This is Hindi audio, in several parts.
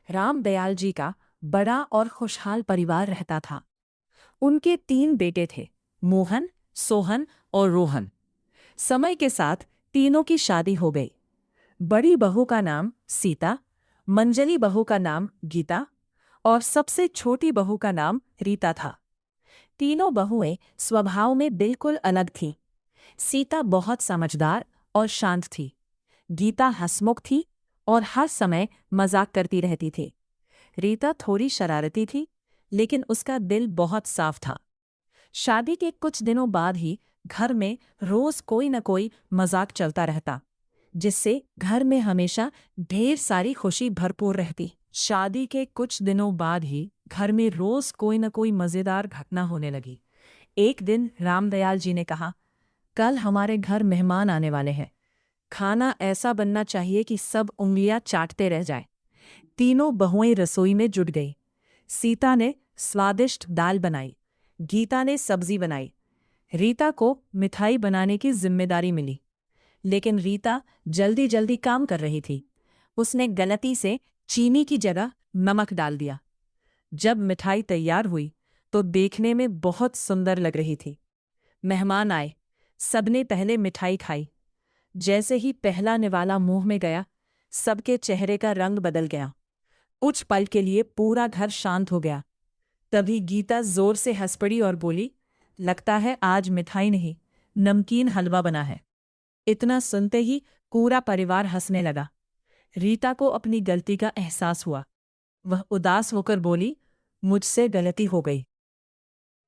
राम दयाल जी का बड़ा और खुशहाल परिवार रहता था। उनके 3 बेटे थे, मोहन, सोहन और रोहन। समय के साथ तीनों की शादी हो गई। बड़ी बहू का नाम सीता, मंजली बहू का नाम गीता और सबसे छोटी बहू का नाम रीता था। तीनों बहुएं स्वभाव में बिल्कुल अलग थीं। सीता बहुत समझदार और शांत थी। गीता हंसमुख थी और हर समय मजाक करती रहती थी। रीता थोड़ी शरारती थी, लेकिन उसका दिल बहुत साफ था। शादी के कुछ दिनों बाद ही घर में रोज कोई न कोई मजाक चलता रहता, जिससे घर में हमेशा ढेर सारी खुशी भरपूर रहती। शादी के कुछ दिनों बाद ही घर में रोज कोई न कोई मजेदार घटना होने लगी। एक दिन रामदयाल जी ने कहा, कल हमारे घर मेहमान आने वाले हैं। खाना ऐसा बनना चाहिए कि सब उंगलियां चाटते रह जाएं। तीनों बहुएं रसोई में जुट गई। सीता ने स्वादिष्ट दाल बनाई, गीता ने सब्जी बनाई, रीता को मिठाई बनाने की जिम्मेदारी मिली। लेकिन रीता जल्दी जल्दी काम कर रही थी। उसने गलती से चीनी की जगह नमक डाल दिया। जब मिठाई तैयार हुई तो देखने में बहुत सुंदर लग रही थी। मेहमान आए, सबने पहले मिठाई खाई। जैसे ही पहला निवाला मुंह में गया, सबके चेहरे का रंग बदल गया। कुछ पल के लिए पूरा घर शांत हो गया। तभी गीता जोर से हंस पड़ी और बोली, लगता है आज मिठाई नहीं, नमकीन हलवा बना है। इतना सुनते ही पूरा परिवार हंसने लगा। रीता को अपनी गलती का एहसास हुआ। वह उदास होकर बोली, मुझसे गलती हो गई।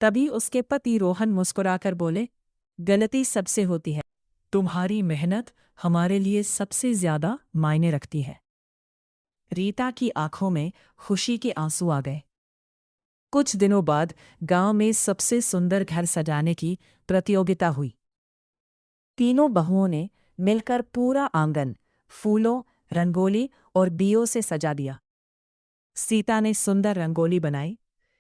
तभी उसके पति रोहन मुस्कुराकर बोले, गलती सबसे होती है, तुम्हारी मेहनत हमारे लिए सबसे ज्यादा मायने रखती है। रीता की आंखों में खुशी के आंसू आ गए। कुछ दिनों बाद गांव में सबसे सुंदर घर सजाने की प्रतियोगिता हुई। तीनों बहुओं ने मिलकर पूरा आंगन फूलों, रंगोली और दियों से सजा दिया। सीता ने सुंदर रंगोली बनाई,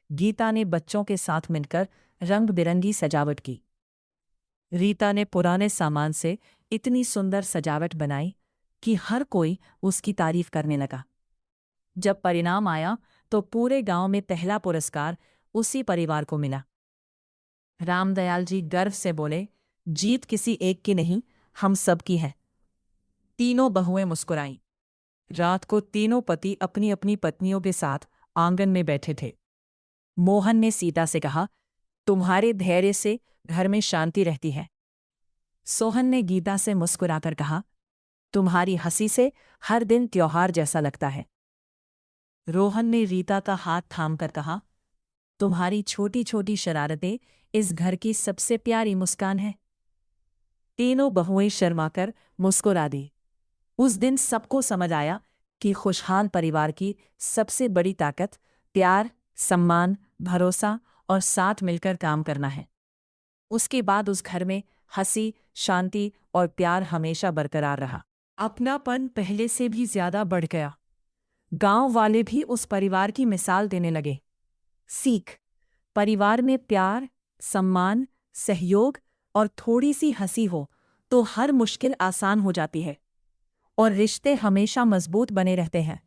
गीता ने बच्चों के साथ मिलकर रंग बिरंगी सजावट की, रीता ने पुराने सामान से इतनी सुंदर सजावट बनाई कि हर कोई उसकी तारीफ करने लगा। जब परिणाम आया तो पूरे गांव में पहला पुरस्कार उसी परिवार को मिला। रामदयाल जी गर्व से बोले, जीत किसी एक की नहीं, हम सब की है। तीनों बहुएं मुस्कुराईं। रात को तीनों पति अपनी अपनी पत्नियों के साथ आंगन में बैठे थे। मोहन ने सीता से कहा, तुम्हारे धैर्य से घर में शांति रहती है। सोहन ने गीता से मुस्कुराकर कहा, तुम्हारी हंसी से हर दिन त्योहार जैसा लगता है। रोहन ने रीता का हाथ थामकर कहा, तुम्हारी छोटी छोटी शरारतें इस घर की सबसे प्यारी मुस्कान है। तीनों बहुएं शर्माकर मुस्कुरा दी। उस दिन सबको समझ आया कि खुशहाल परिवार की सबसे बड़ी ताकत प्यार, सम्मान, भरोसा और साथ मिलकर काम करना है। उसके बाद उस घर में हंसी, शांति और प्यार हमेशा बरकरार रहा। अपनापन पहले से भी ज्यादा बढ़ गया। गांव वाले भी उस परिवार की मिसाल देने लगे। सीख, परिवार में प्यार, सम्मान, सहयोग और थोड़ी सी हंसी हो तो हर मुश्किल आसान हो जाती है और रिश्ते हमेशा मजबूत बने रहते हैं।